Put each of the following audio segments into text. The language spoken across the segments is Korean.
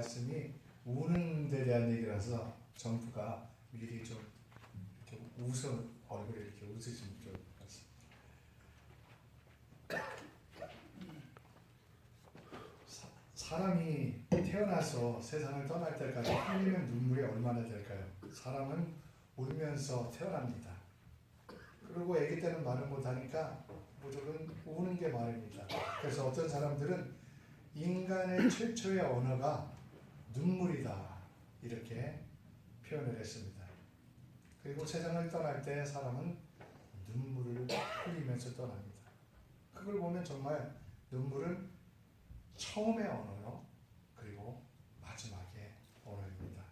말씀이 우는 데 대한 얘기라서 정부가 미리 좀 이렇게 얼굴에 이렇게 웃으시면 좋을 것 같습니다. 사람이 태어나서 세상을 떠날 때까지 흘리는 눈물이 얼마나 될까요? 사람은 울면서 태어납니다. 그리고 아기 때는 말을 못하니까 무조건 우는 게 말입니다. 그래서 어떤 사람들은 인간의 최초의 언어가 눈물이다 이렇게 표현을 했습니다. 그리고 세상을 떠날 때 사람은 눈물을 흘리면서 떠납니다. 그걸 보면 정말 눈물은 처음의 언어요. 그리고 마지막의 언어입니다.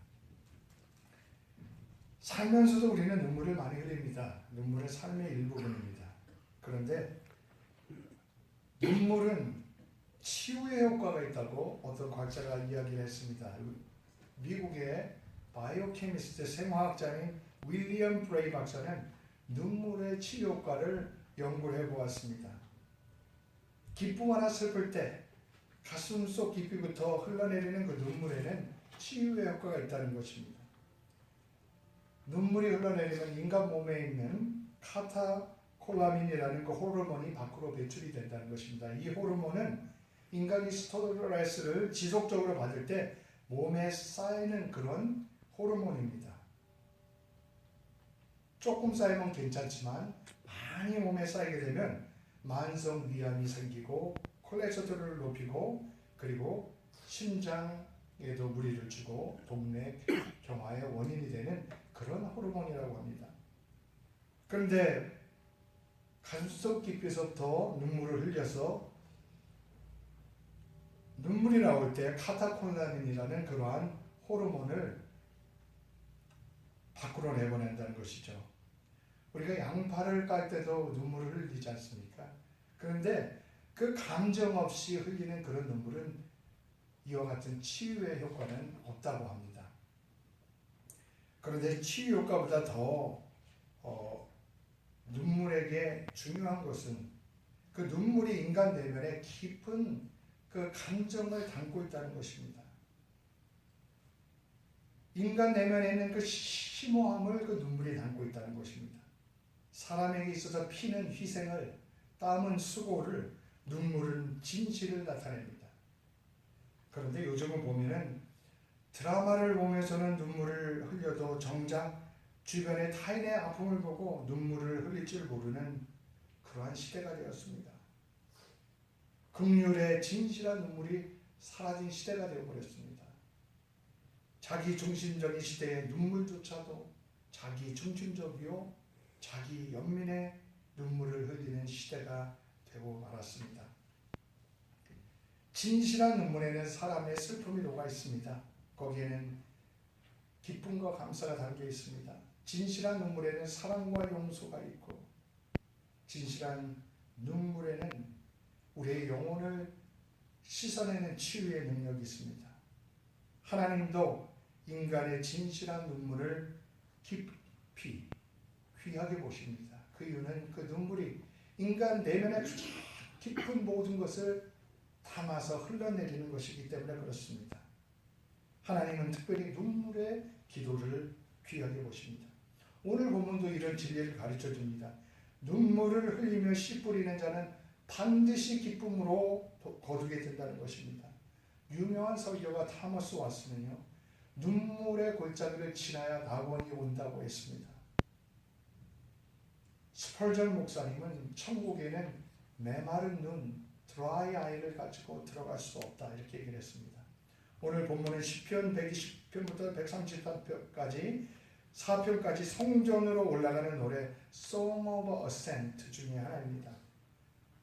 살면서도 우리는 눈물을 많이 흘립니다. 눈물은 삶의 일부분입니다. 그런데 눈물은 치유의 효과가 있다고 어떤 과학자가 이야기를 했습니다. 미국의 바이오케미스트 생화학자인 윌리엄 브레이 박사는 눈물의 치유 효과를 연구해 보았습니다. 기쁘거나 슬플 때 가슴속 깊이부터 흘러내리는 그 눈물에는 치유의 효과가 있다는 것입니다. 눈물이 흘러내리면 인간 몸에 있는 카타콜라민이라는 그 호르몬이 밖으로 배출이 된다는 것입니다. 이 호르몬은 인간이 스트레스를 지속적으로 받을 때 몸에 쌓이는 그런 호르몬입니다. 조금 쌓이면 괜찮지만 많이 몸에 쌓이게 되면 만성 위암이 생기고 콜레스테롤을 높이고 그리고 심장에도 무리를 주고 동맥 경화의 원인이 되는 그런 호르몬이라고 합니다. 그런데 가슴속 깊이서부터 눈물을 흘려서 눈물이 나올 때 카타콜라민이라는 그러한 호르몬을 밖으로 내보낸다는 것이죠. 우리가 양파를 깔 때도 눈물을 흘리지 않습니까? 그런데 그 감정 없이 흘리는 그런 눈물은 이와 같은 치유의 효과는 없다고 합니다. 그런데 치유 효과보다 더 눈물에게 중요한 것은 그 눈물이 인간 내면에 깊은 그 감정을 담고 있다는 것입니다. 인간 내면에 있는 그 심오함을 그 눈물이 담고 있다는 것입니다. 사람에게 있어서 피는 희생을, 땀은 수고를, 눈물은 진실을 나타냅니다. 그런데 요즘은 보면은 드라마를 보면서는 눈물을 흘려도 정작 주변의 타인의 아픔을 보고 눈물을 흘릴 줄 모르는 그러한 시대가 되었습니다. 긍휼의 진실한 눈물이 사라진 시대가 되어버렸습니다. 자기 중심적인 시대의 눈물조차도 자기 중심적이요 자기 연민의 눈물을 흘리는 시대가 되고 말았습니다. 진실한 눈물에는 사람의 슬픔이 녹아 있습니다. 거기에는 기쁨과 감사가 담겨 있습니다. 진실한 눈물에는 사랑과 용서가 있고 진실한 눈물에는 우리의 영혼을 씻어내는 치유의 능력이 있습니다. 하나님도 인간의 진실한 눈물을 깊이 귀하게 보십니다. 그 이유는 그 눈물이 인간 내면의 깊은 모든 것을 담아서 흘러내리는 것이기 때문에 그렇습니다. 하나님은 특별히 눈물의 기도를 귀하게 보십니다. 오늘 본문도 이런 진리를 가르쳐 줍니다. 눈물을 흘리며 씨 뿌리는 자는 반드시 기쁨으로 거두게 된다는 것입니다. 유명한 설교가 타머스 왓슨은요, 눈물의 골짜기를 지나야 낙원이 온다고 했습니다. 스펄전 목사님은 천국에는 메마른 눈, 드라이 아이를 가지고 들어갈 수 없다 이렇게 얘기를 했습니다. 오늘 본문은 시편 120편부터 130편까지 4편까지 성전으로 올라가는 노래 Song of Ascent 중에 하나입니다.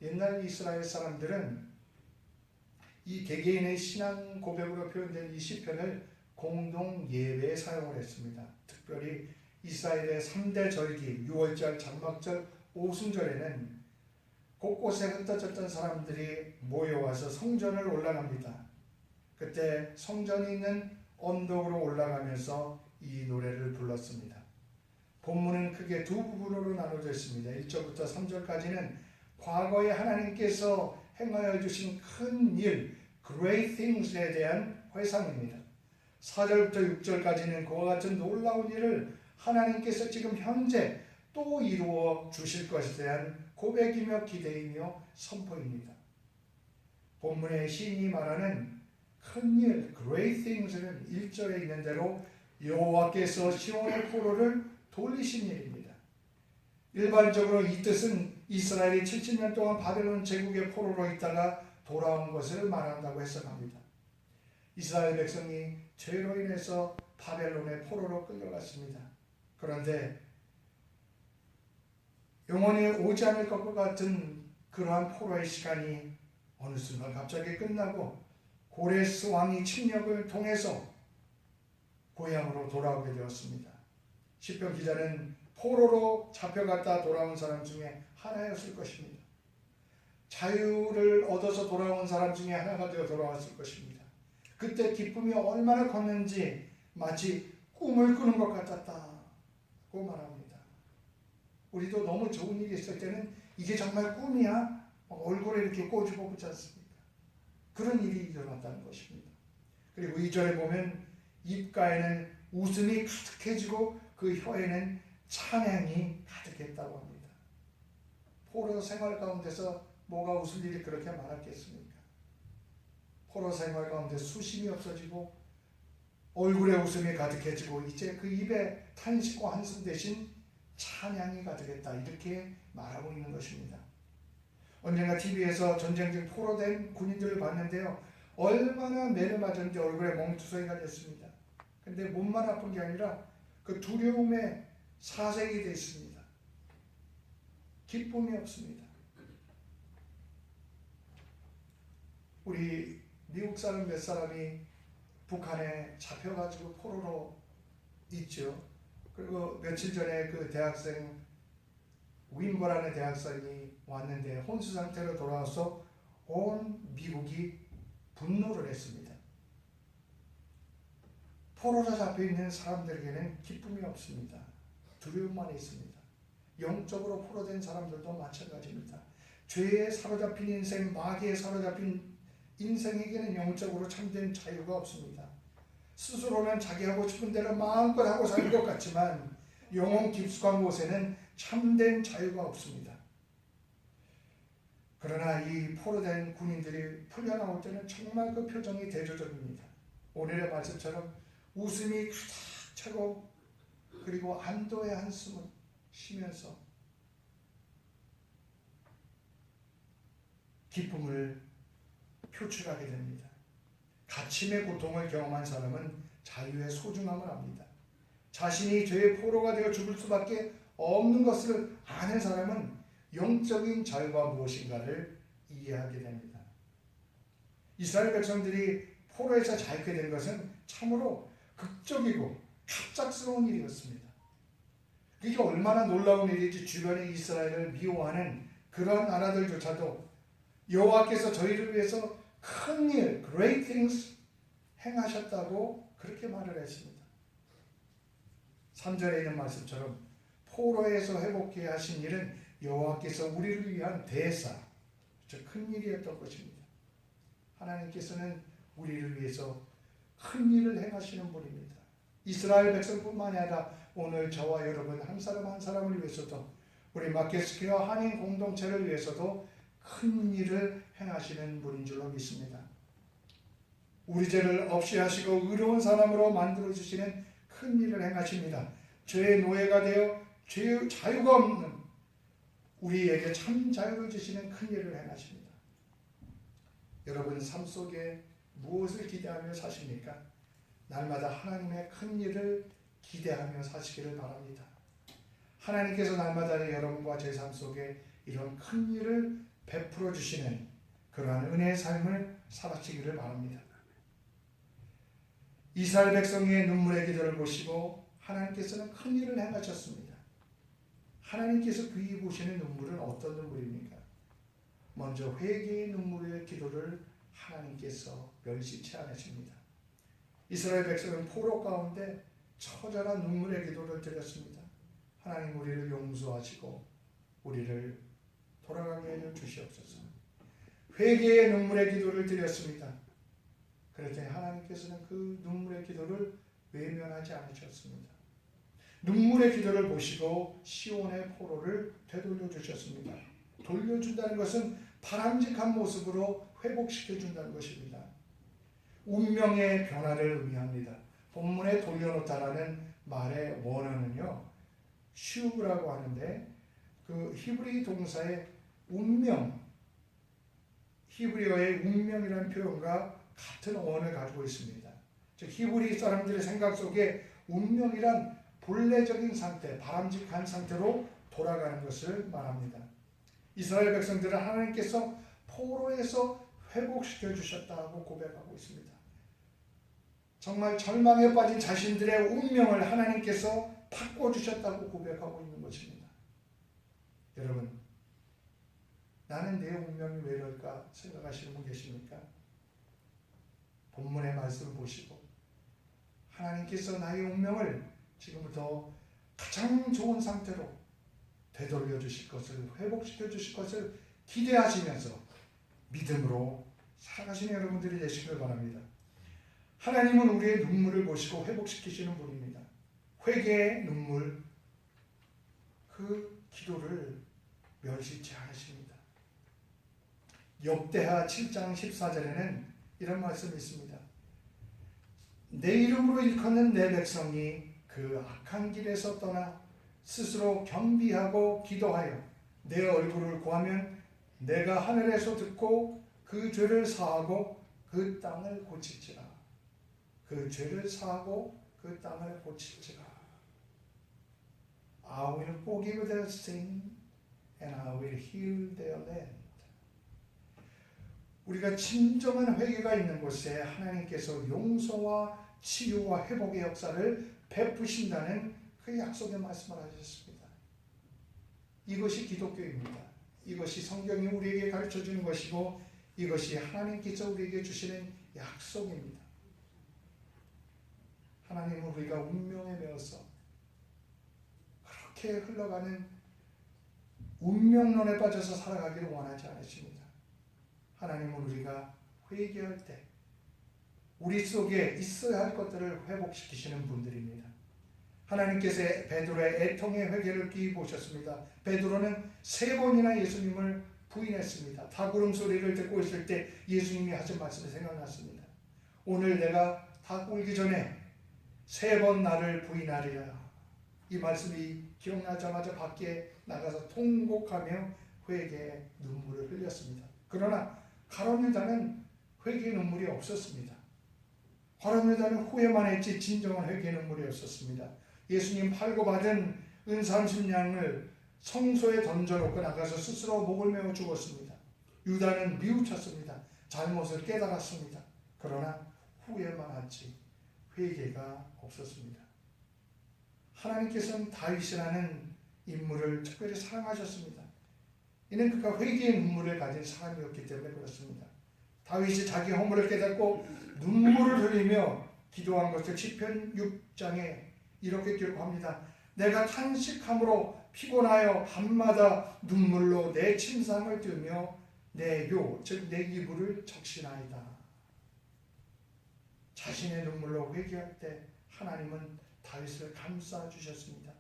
옛날 이스라엘 사람들은 이 개개인의 신앙 고백으로 표현된 이 시편을 공동 예배에 사용을 했습니다. 특별히 이스라엘의 3대 절기, 6월절, 장막절, 오순절에는 곳곳에 흩어졌던 사람들이 모여와서 성전을 올라갑니다. 그때 성전이 있는 언덕으로 올라가면서 이 노래를 불렀습니다. 본문은 크게 두 부분으로 나눠져 있습니다. 1절부터 3절까지는 과거에 하나님께서 행하여 주신 큰 일, great things에 대한 회상입니다. 4절부터 6절까지는 그와 같은 놀라운 일을 하나님께서 지금 현재 또 이루어 주실 것에 대한 고백이며 기대이며 선포입니다. 본문의 시인이 말하는 큰일, great things는 1절에 있는 대로 여호와께서 시온의 포로를 돌리신 일입니다. 일반적으로 이 뜻은 이스라엘이 70년 동안 바벨론 제국의 포로로 있다가 돌아온 것을 말한다고 해석합니다. 이스라엘 백성이 죄로 인해서 바벨론의 포로로 끌려갔습니다. 그런데 영원히 오지 않을 것과 같은 그러한 포로의 시간이 어느 순간 갑자기 끝나고 고레스 왕이 침략을 통해서 고향으로 돌아오게 되었습니다. 시편 기자는 포로로 잡혀갔다 돌아온 사람 중에 하나였을 것입니다. 자유를 얻어서 돌아온 사람 중에 하나가 되어 돌아왔을 것입니다. 그때 기쁨이 얼마나 컸는지 마치 꿈을 꾸는 것 같았다고 말합니다. 우리도 너무 좋은 일이 있을 때는 이게 정말 꿈이야? 얼굴에 이렇게 꼬집어 보지 않습니까? 그런 일이 일어났다는 것입니다. 그리고 2절에 보면 입가에는 웃음이 가득해지고 그 혀에는 찬양이 가득했다고 합니다. 포로 생활 가운데서 뭐가 웃을 일이 그렇게 많았겠습니까? 포로 생활 가운데 수심이 없어지고 얼굴에 웃음이 가득해지고 이제 그 입에 탄식과 한숨 대신 찬양이 가득했다, 이렇게 말하고 있는 것입니다. 언젠가 TV에서 전쟁 중 포로된 군인들을 봤는데요, 얼마나 매를 맞았는지 얼굴에 멍투성이가 됐습니다. 근데 몸만 아픈 게 아니라 그 두려움에 사색이 되어 있습니다. 기쁨이 없습니다. 우리 미국 사람 몇 사람이 북한에 잡혀가지고 포로로 있죠. 그리고 며칠 전에 그 대학생 윈거라는 대학생이 왔는데 혼수 상태로 돌아와서 온 미국이 분노를 했습니다. 포로로 잡혀있는 사람들에게는 기쁨이 없습니다. 두려움만 있습니다. 영적으로 포로된 사람들도 마찬가지입니다. 죄에 사로잡힌 인생, 마귀에 사로잡힌 인생에게는 영적으로 참된 자유가 없습니다. 스스로는 자기 하고 싶은 대로 마음껏 하고 살 것 같지만 영혼 깊숙한 곳에는 참된 자유가 없습니다. 그러나 이 포로된 군인들이 풀려나올 때는 정말 그 표정이 대조적입니다. 오늘의 말씀처럼 웃음이 가득 차고 그리고 안도의 한숨을 쉬면서 기쁨을 표출하게 됩니다. 갇힘의 고통을 경험한 사람은 자유의 소중함을 압니다. 자신이 죄의 포로가 되어 죽을 수밖에 없는 것을 아는 사람은 영적인 자유가 무엇인가를 이해하게 됩니다. 이스라엘 백성들이 포로에서 자유케 된 것은 참으로 극적이고 갑작스러운 일이었습니다. 이게 얼마나 놀라운 일인지 주변의 이스라엘을 미워하는 그런 나라들조차도 여호와께서 저희를 위해서 큰 일, great things 행하셨다고 그렇게 말을 했습니다. 3절에 있는 말씀처럼 포로에서 회복케 하신 일은 여호와께서 우리를 위한 대사, 큰 일이었던 것입니다. 하나님께서는 우리를 위해서 큰 일을 행하시는 분입니다. 이스라엘 백성뿐만이 아니라 오늘 저와 여러분 한 사람 한 사람을 위해서도, 우리 마켓스키와 한인 공동체를 위해서도 큰 일을 행하시는 분인 줄로 믿습니다. 우리 죄를 없이 하시고 의로운 사람으로 만들어주시는 큰 일을 행하십니다. 죄의 노예가 되어 죄의 자유가 없는 우리에게 참 자유를 주시는 큰 일을 행하십니다. 여러분 삶 속에 무엇을 기대하며 사십니까? 날마다 하나님의 큰 일을 기대하며 사시기를 바랍니다. 하나님께서 날마다 여러분과 제 삶 속에 이런 큰 일을 베풀어 주시는 그러한 은혜의 삶을 살아시기를 바랍니다. 이스라엘 백성의 눈물의 기도를 보시고 하나님께서는 큰 일을 행하셨습니다. 하나님께서 귀히 보시는 눈물은 어떤 눈물입니까? 먼저 회개의 눈물의 기도를 하나님께서 멸시치 않으십니다. 이스라엘 백성은 포로 가운데 처절한 눈물의 기도를 드렸습니다. 하나님 우리를 용서하시고 우리를 돌아가게 해 주시옵소서. 회개의 눈물의 기도를 드렸습니다. 그랬더니 하나님께서는 그 눈물의 기도를 외면하지 않으셨습니다. 눈물의 기도를 보시고 시온의 포로를 되돌려 주셨습니다. 돌려준다는 것은 바람직한 모습으로 회복시켜준다는 것입니다. 운명의 변화를 의미합니다. 본문에 돌려놓다라는 말의 원어는요, 슈브라고 하는데 그 히브리 동사의 운명, 히브리어의 운명이라는 표현과 같은 어원을 가지고 있습니다. 즉 히브리 사람들의 생각 속에 운명이란 본래적인 상태, 바람직한 상태로 돌아가는 것을 말합니다. 이스라엘 백성들은 하나님께서 포로에서 회복시켜 주셨다고 고백하고 있습니다. 정말 절망에 빠진 자신들의 운명을 하나님께서 바꿔주셨다고 고백하고 있는 것입니다. 여러분, 나는 내 운명이 왜 이럴까 생각하시는 분 계십니까? 본문의 말씀을 보시고 하나님께서 나의 운명을 지금부터 가장 좋은 상태로 되돌려 주실 것을, 회복시켜 주실 것을 기대하시면서 믿음으로 살아가시는 여러분들이 되시길 바랍니다. 하나님은 우리의 눈물을 보시고 회복시키시는 분입니다. 회개의 눈물, 그 기도를 멸시치 않으십니다. 역대하 7장 14절에는 이런 말씀이 있습니다. 내 이름으로 일컫는 내 백성이 그 악한 길에서 떠나 스스로 겸비하고 기도하여 내 얼굴을 구하면 내가 하늘에서 듣고 그 죄를 사하고 그 땅을 고칠지라. 그 죄를 사하고 그 땅을 고칠지라. I will forgive their sin and I will heal their land. 우리가 진정한 회개가 있는 곳에 하나님께서 용서와 치유와 회복의 역사를 베푸신다는 그 약속의 말씀을 하셨습니다. 이것이 기독교입니다. 이것이 성경이 우리에게 가르쳐주는 것이고 이것이 하나님께서 우리에게 주시는 약속입니다. 하나님은 우리가 운명에 매어서 그렇게 흘러가는 운명론에 빠져서 살아가기를 원하지 않으십니다. 하나님은 우리가 회개할 때 우리 속에 있어야 할 것들을 회복시키시는 분들입니다. 하나님께서 베드로의 애통의 회개를 귀히 보셨습니다. 베드로는 3번이나 예수님을 부인했습니다. 닭울음 소리를 듣고 있을 때 예수님이 하신 말씀이 생각났습니다. 오늘 내가 닭 울기 전에 3번 나를 부인하리라. 이 말씀이 기억나자마자 밖에 나가서 통곡하며 회개의 눈물을 흘렸습니다. 그러나 가룟 유다는 회개의 눈물이 없었습니다. 가룟 유다는 후회만 했지 진정한 회개의 눈물이 없었습니다. 예수님 팔고 받은 은 30냥을 성소에 던져놓고 나가서 스스로 목을 메어 죽었습니다. 유다는 미우쳤습니다. 잘못을 깨달았습니다. 그러나 후회만 했지 회개가 없었습니다. 하나님께서는 다윗이라는 인물을 특별히 사랑하셨습니다. 이는 그가 회개의 눈물을 가진 사람이었기 때문에 그렇습니다. 다윗이 자기 허물을 깨닫고 눈물을 흘리며 기도한 것을 시편 6장에 이렇게 기록합니다. 내가 탄식함으로 피곤하여 밤마다 눈물로 내 침상을 뜨며 내 요, 즉 내 이불을 적시나이다. 자신의 눈물로 회개할 때 하나님은 다윗을 감싸주셨습니다.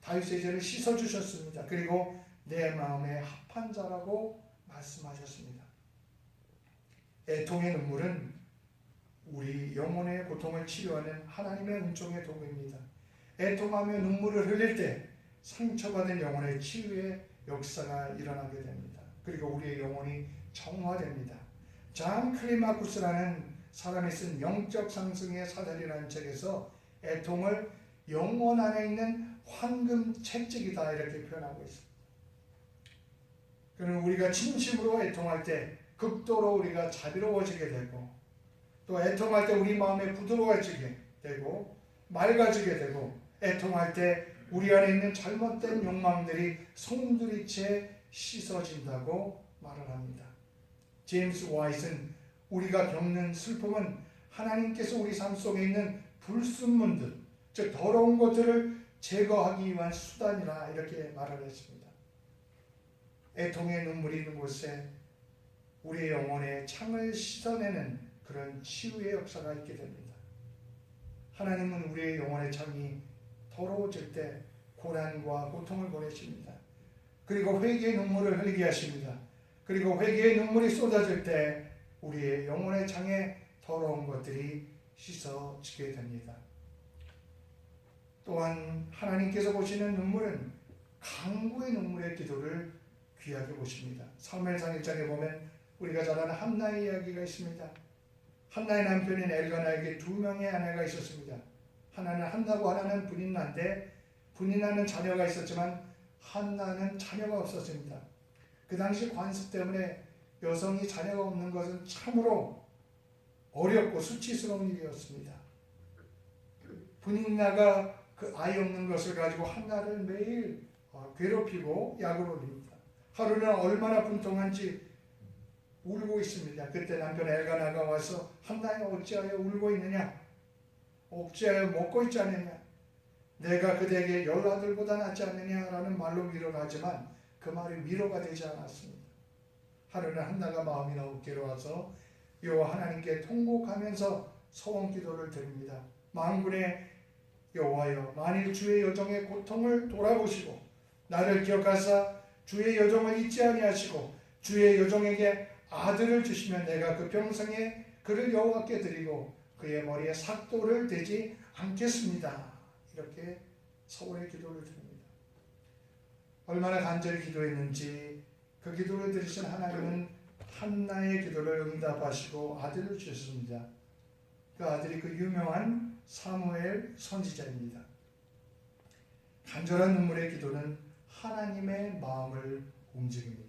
다윗의 죄를 씻어주셨습니다. 그리고 내 마음에 합한 자라고 말씀하셨습니다. 애통의 눈물은 우리 영혼의 고통을 치료하는 하나님의 은총의 도구입니다. 애통하며 눈물을 흘릴 때 상처받은 영혼의 치유의 역사가 일어나게 됩니다. 그리고 우리의 영혼이 정화됩니다. 잔 클리마쿠스라는 사람이 쓴 영적 상승의 사다리라는 책에서 애통을 영혼 안에 있는 황금 채찍이다 이렇게 표현하고 있습니다. 그는 우리가 진심으로 애통할 때 극도로 우리가 자비로워지게 되고 또 애통할 때 우리 마음에 부드러워지게 되고 맑아지게 되고 애통할 때 우리 안에 있는 잘못된 욕망들이 송두리째 씻어진다고 말을 합니다. 제임스 와이트는 우리가 겪는 슬픔은 하나님께서 우리 삶 속에 있는 불순물들, 즉 더러운 것들을 제거하기 위한 수단이라 이렇게 말을 했습니다. 애통의 눈물이 있는 곳에 우리의 영혼의 창을 씻어내는 그런 치유의 역사가 있게 됩니다. 하나님은 우리의 영혼의 창이 더러워질 때 고난과 고통을 보내십니다. 그리고 회개의 눈물을 흘리게 하십니다. 그리고 회개의 눈물이 쏟아질 때 우리의 영혼의 창에 더러운 것들이 씻어지게 됩니다. 또한 하나님께서 보시는 눈물은 강구의 눈물의 기도를 귀하게 보십니다. 사무엘상 1장에 보면 우리가 잘 아는 한나의 이야기가 있습니다. 한나의 남편인 엘가나에게 두 명의 아내가 있었습니다. 하나는 한나고 하나는 브닌나인데 브닌나는 자녀가 있었지만 한나는 자녀가 없었습니다. 그 당시 관습 때문에 여성이 자녀가 없는 것은 참으로 어렵고 수치스러운 일이었습니다. 브닌나가 그 아이 없는 것을 가지고 한나를 매일 괴롭히고 약을 올립니다. 하루는 얼마나 분통한지 울고 있습니다. 그때 남편 엘가나가 와서 한나야 어찌하여 울고 있느냐? 어찌하여 먹고 있지 않느냐? 내가 그대에게 10아들보다 낫지 않느냐라는 말로 위로를 하지만 그 말이 위로가 되지 않았습니다. 하루는 한나가 마음이 너무 괴로워서 여호와 하나님께 통곡하면서 소원 기도를 드립니다. 만군의 여호와여, 만일 주의 여종의 고통을 돌아보시고 나를 기억하사 주의 여종을 잊지 아니하시고 주의 여종에게 아들을 주시면 내가 그 평생에 그를 여호와께 드리고 그의 머리에 삭도를 대지 않겠습니다. 이렇게 서울의 기도를 드립니다. 얼마나 간절히 기도했는지 그 기도를 들으신 하나님은 한나의 기도를 응답하시고 아들을 주셨습니다. 그 아들이 그 유명한 사무엘 선지자입니다. 간절한 눈물의 기도는 하나님의 마음을 움직입니다.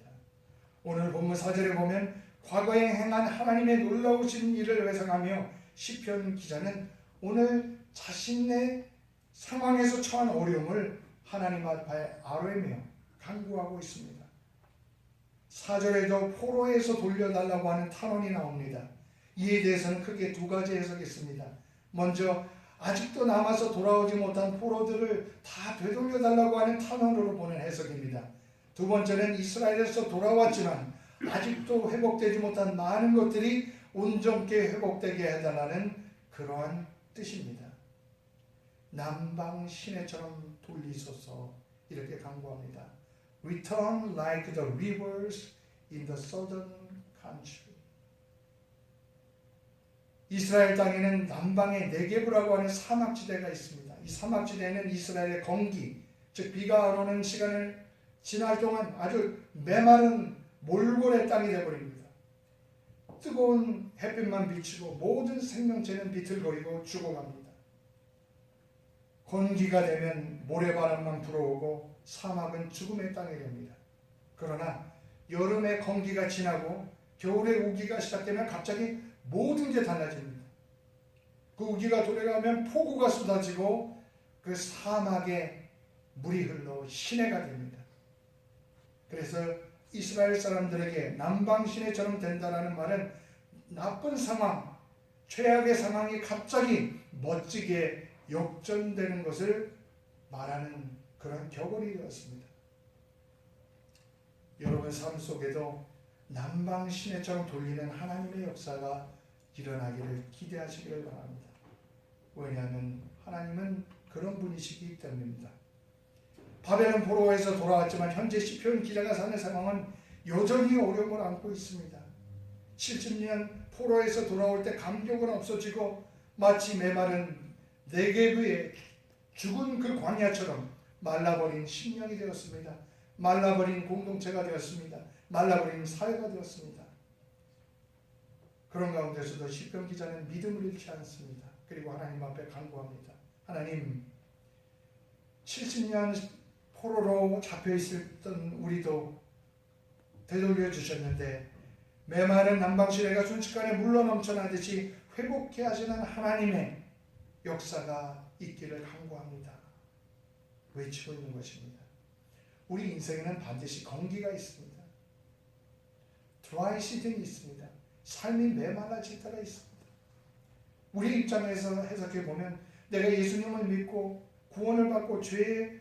오늘 본문 4절에 보면 과거에 행한 하나님의 놀라우신 일을 회상하며 시편 기자는 오늘 자신의 상황에서 처한 어려움을 하나님 앞에 아뢰며 간구하고 있습니다. 4절에도 포로에서 돌려달라고 하는 탄원이 나옵니다. 이에 대해서는 크게 두 가지 해석이 있습니다. 먼저 아직도 남아서 돌아오지 못한 포로들을 다 되돌려달라고 하는 탄원으로 보는 해석입니다. 두 번째는 이스라엘에서 돌아왔지만 아직도 회복되지 못한 많은 것들이 온전케 회복되게 해달라는 그러한 뜻입니다. 남방 시내처럼 돌리소서 이렇게 간구합니다. Return like the rivers in the southern country. 이스라엘 땅에는 남방에 네게브라고 하는 사막지대가 있습니다. 이 사막지대는 이스라엘의 건기, 즉 비가 안 오는 시간을 지날 동안 아주 메마른 몰골의 땅이 되어버립니다. 뜨거운 햇빛만 비치고 모든 생명체는 비틀거리고 죽어갑니다. 건기가 되면 모래바람만 불어오고 사막은 죽음의 땅이 됩니다. 그러나 여름의 건기가 지나고 겨울의 우기가 시작되면 갑자기 모든 게 달라집니다. 그 우기가 돌아가면 폭우가 쏟아지고 그 사막에 물이 흘러 시내가 됩니다. 그래서 이스라엘 사람들에게 남방 시내처럼 된다는 말은 나쁜 상황, 최악의 상황이 갑자기 멋지게 역전되는 것을 말하는 그런 격언이 되었습니다. 여러분 삶 속에도 남방 시내처럼 돌리는 하나님의 역사가 일어나기를 기대하시기를 바랍니다. 왜냐하면 하나님은 그런 분이시기 때문입니다. 바벨론 포로에서 돌아왔지만 현재 시편 기자가 사는 상황은 여전히 어려움을 안고 있습니다. 70년 포로에서 돌아올 때 감격은 없어지고 마치 메마른 네게브의 죽은 그 광야처럼 말라버린 심령이 되었습니다. 말라버린 공동체가 되었습니다. 말라버린 사회가 되었습니다. 그런 가운데서도 시편 기자는 믿음을 잃지 않습니다. 그리고 하나님 앞에 간구합니다. 하나님, 70년 포로로 잡혀있었던 우리도 되돌려 주셨는데 메마른 남방시내가 순식간에 물러 넘쳐나듯이 회복케 하시는 하나님의 역사가 있기를 간구합니다. 외치고 있는 것입니다. 우리 인생에는 반드시 건기가 있습니다. 드라이 시즌이 있습니다. 삶이 메말라질 때가 있습니다. 우리 입장에서 해석해보면 내가 예수님을 믿고 구원을 받고 죄의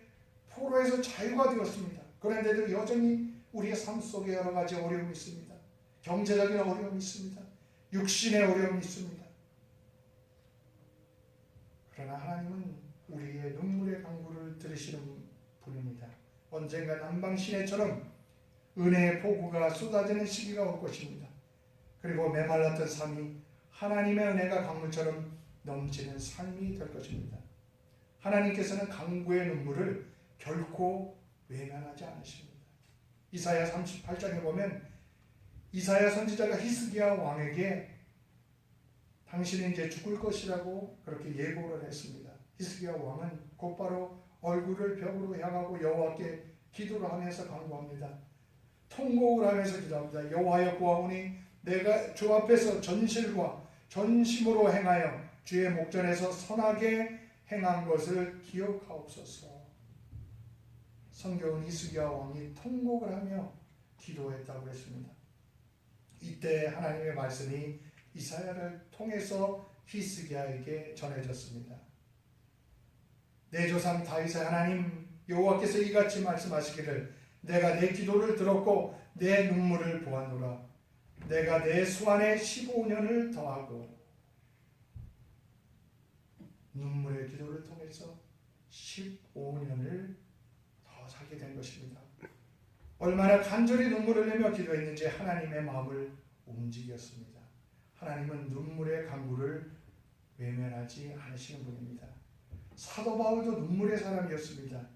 포로에서 자유가 되었습니다. 그런데도 여전히 우리의 삶 속에 여러 가지 어려움이 있습니다. 경제적인 어려움이 있습니다. 육신의 어려움이 있습니다. 그러나 하나님은 우리의 눈물의 강구를 들으시는 분입니다. 언젠가 남방시내처럼 은혜의 폭우가 쏟아지는 시기가 올 것입니다. 그리고 메말랐던 삶이 하나님의 은혜가 강물처럼 넘치는 삶이 될 것입니다. 하나님께서는 강구의 눈물을 결코 외면하지 않으십니다. 이사야 38장에 보면 이사야 선지자가 히스기야 왕에게 당신은 이제 죽을 것이라고 그렇게 예고를 했습니다. 히스기야 왕은 곧바로 얼굴을 벽으로 향하고 여호와께 기도를 하면서 간구합니다. 통곡을 하면서 기도합니다. 여호와여 구하오니 내가 주 앞에서 전실과 전심으로 행하여 주의 목전에서 선하게 행한 것을 기억하옵소서. 성경은 히스기야 왕이 통곡을 하며 기도했다고 했습니다. 이때 하나님의 말씀이 이사야를 통해서 히스기야에게 전해졌습니다. 내 조상 다윗의 하나님 여호와께서 이같이 말씀하시기를 내가 내 기도를 들었고 내 눈물을 보았노라. 내가 내 수완에 15년을 더하고 눈물의 기도를 통해서 15년을 더 살게 된 것입니다. 얼마나 간절히 눈물을 흘리며 기도했는지 하나님의 마음을 움직였습니다. 하나님은 눈물의 강구를 외면하지 않으시는 분입니다. 사도 바울도 눈물의 사람이었습니다.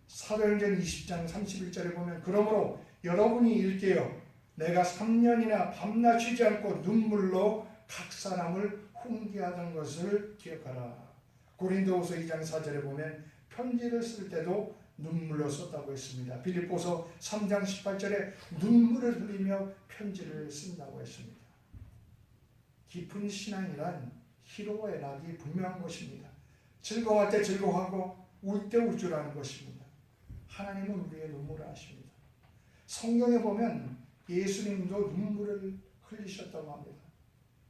사도행전 20장 31절에 보면 그러므로 여러분이 일깨어 내가 3년이나 밤낮 쉬지 않고 눈물로 각 사람을 훈계하던 것을 기억하라. 고린도후서 2장 4절에 보면 편지를 쓸 때도 눈물로 썼다고 했습니다. 빌립보서 3장 18절에 눈물을 흘리며 편지를 쓴다고 했습니다. 깊은 신앙이란 희로애락이 분명한 것입니다. 즐거워할 때 즐거워하고 울 때 울 줄 아는 것입니다. 하나님은 우리의 눈물을 아십니다. 성경에 보면 예수님도 눈물을 흘리셨다고 합니다.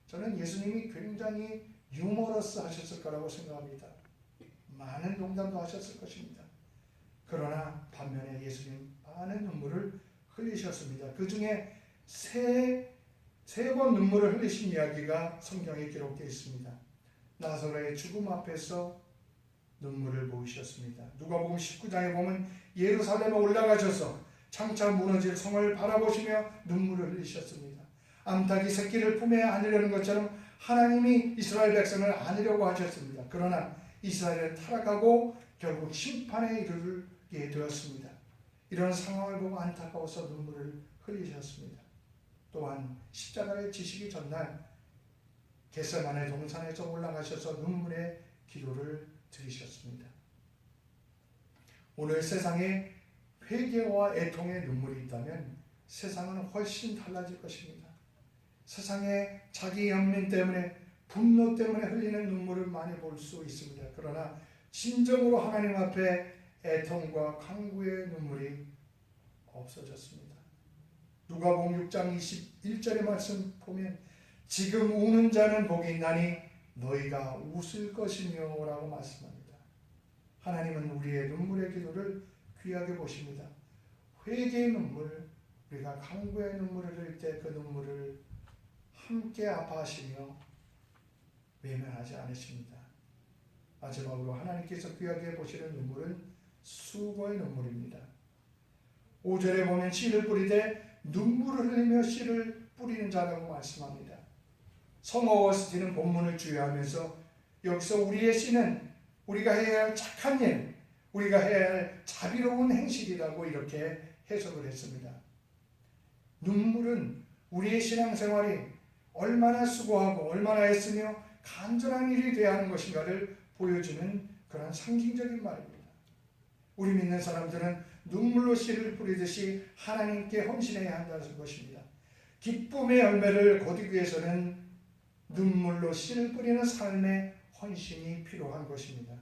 저는 예수님이 굉장히 유머러스 하셨을 거라고 생각합니다. 많은 농담도 하셨을 것입니다. 그러나 반면에 예수님 많은 눈물을 흘리셨습니다. 그 중에 세 번 눈물을 흘리신 이야기가 성경에 기록되어 있습니다. 나사로의 죽음 앞에서 눈물을 보이셨습니다. 누가복음 19장에 보면 예루살렘에 올라가셔서 장차 무너질 성을 바라보시며 눈물을 흘리셨습니다. 암탉이 새끼를 품에 안으려는 것처럼 하나님이 이스라엘 백성을 안으려고 하셨습니다. 그러나 이스라엘을 타락하고 결국 심판에 이르게 되었습니다. 이런 상황을 보고 안타까워서 눈물을 흘리셨습니다. 또한 십자가를 지시기 전날 겟세마네 동산에서 올라가셔서 눈물의 기도를 드리셨습니다. 오늘 세상에 회개와 애통의 눈물이 있다면 세상은 훨씬 달라질 것입니다. 세상에 자기 연민 때문에 분노 때문에 흘리는 눈물을 많이 볼 수 있습니다. 그러나 진정으로 하나님 앞에 애통과 간구의 눈물이 없어졌습니다. 누가복음 6장 21절의 말씀 보면 지금 우는 자는 복이 있나니 너희가 웃을 것이며 라고 말씀합니다. 하나님은 우리의 눈물의 기도를 귀하게 보십니다. 회개의 눈물, 우리가 간구의 눈물을 흘릴 때 그 눈물을 함께 아파하시며 외면하지 않으십니다. 마지막으로 하나님께서 귀하게 보시는 눈물은 수고의 눈물입니다. 5절에 보면 씨를 뿌리되 눈물을 흘리며 씨를 뿌리는 자라고 말씀합니다. 성어 워스티는 본문을 주의하면서 여기서 우리의 씨는 우리가 해야 할 착한 일, 우리가 해야 할 자비로운 행실이라고 이렇게 해석을 했습니다. 눈물은 우리의 신앙생활이 얼마나 수고하고 얼마나 애쓰며 간절한 일이 되어야 하는 것인가를 보여주는 그런 상징적인 말입니다. 우리 믿는 사람들은 눈물로 씨를 뿌리듯이 하나님께 헌신해야 한다는 것입니다. 기쁨의 열매를 거두기 위해서는 눈물로 씨를 뿌리는 삶의 헌신이 필요한 것입니다.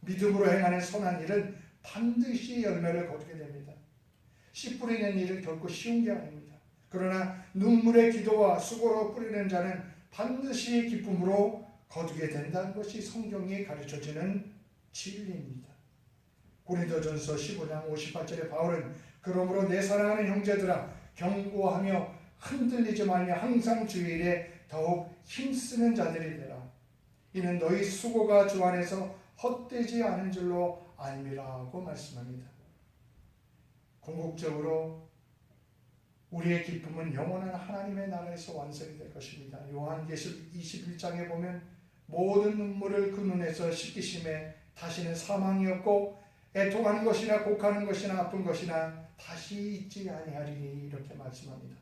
믿음으로 행하는 선한 일은 반드시 열매를 거두게 됩니다. 씨 뿌리는 일은 결코 쉬운 게 아닙니다. 그러나 눈물의 기도와 수고로 뿌리는 자는 반드시 기쁨으로 거두게 된다는 것이 성경이 가르쳐주는 진리입니다. 고린도전서 15장 58절에 바울은 그러므로 내 사랑하는 형제들아 경고하며 흔들리지 말며 항상 주일에 더욱 힘쓰는 자들이 되라. 이는 너희 수고가 주 안에서 헛되지 않은 줄로 알미라고 말씀합니다. 궁극적으로 우리의 기쁨은 영원한 하나님의 나라에서 완성이 될 것입니다. 요한계시록 21장에 보면 모든 눈물을 그 눈에서 씻기심에 다시는 사망이 없고 애통하는 것이나 곡하는 것이나 아픈 것이나 다시 있지 아니하리니 이렇게 말씀합니다.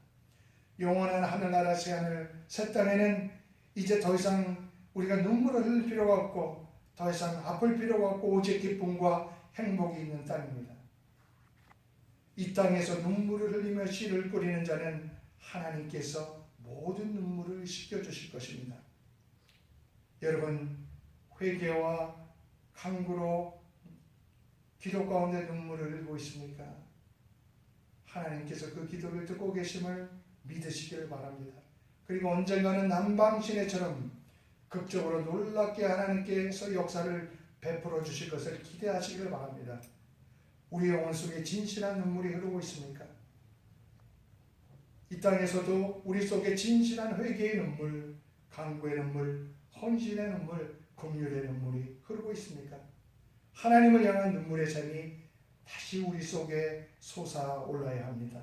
영원한 하늘나라 새하늘 새 땅에는 이제 더 이상 우리가 눈물을 흘릴 필요가 없고 더 이상 아플 필요가 없고 오직 기쁨과 행복이 있는 땅입니다. 이 땅에서 눈물을 흘리며 씨를 뿌리는 자는 하나님께서 모든 눈물을 씻겨주실 것입니다. 여러분, 회개와 간구로 기도 가운데 눈물을 흘리고 있습니까? 하나님께서 그 기도를 듣고 계심을 믿으시길 바랍니다. 그리고 언젠가는 남방시내처럼 극적으로 놀랍게 하나님께서 역사를 베풀어 주실 것을 기대하시길 바랍니다. 우리의 영혼 속에 진실한 눈물이 흐르고 있습니까? 이 땅에서도 우리 속에 진실한 회개의 눈물, 간구의 눈물, 헌신의 눈물, 긍휼의 눈물이 흐르고 있습니까? 하나님을 향한 눈물의 샘이 다시 우리 속에 솟아올라야 합니다.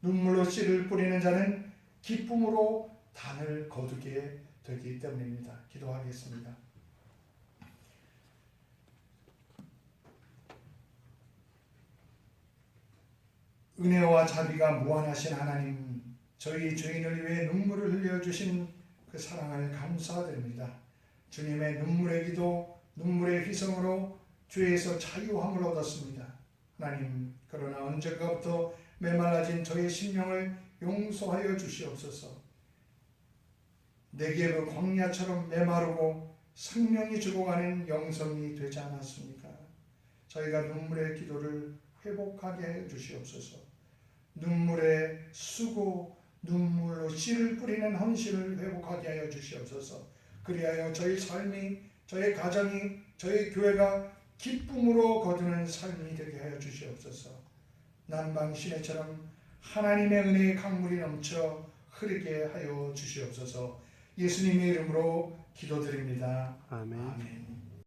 눈물로 씨를 뿌리는 자는 기쁨으로 단을 거두게 되기 때문입니다. 기도하겠습니다. 은혜와 자비가 무한하신 하나님, 저희 죄인을 위해 눈물을 흘려주신 그 사랑을 감사드립니다. 주님의 눈물의 기도, 눈물의 희생으로 죄에서 자유함을 얻었습니다. 하나님, 그러나 언젠가부터 메말라진 저의 심령을 용서하여 주시옵소서. 내게 그 광야처럼 메마르고 생명이 죽어가는 영성이 되지 않았습니까? 저희가 눈물의 기도를 회복하게 해 주시옵소서. 눈물의 수고, 눈물로 씨를 뿌리는 헌신을 회복하게 하여 주시옵소서. 그리하여 저희 삶이, 저희 가정이, 저희 교회가 기쁨으로 거두는 삶이 되게 하여 주시옵소서. 남방시내처럼 하나님의 은혜의 강물이 넘쳐 흐르게 하여 주시옵소서. 예수님의 이름으로 기도드립니다. 아멘. 아멘.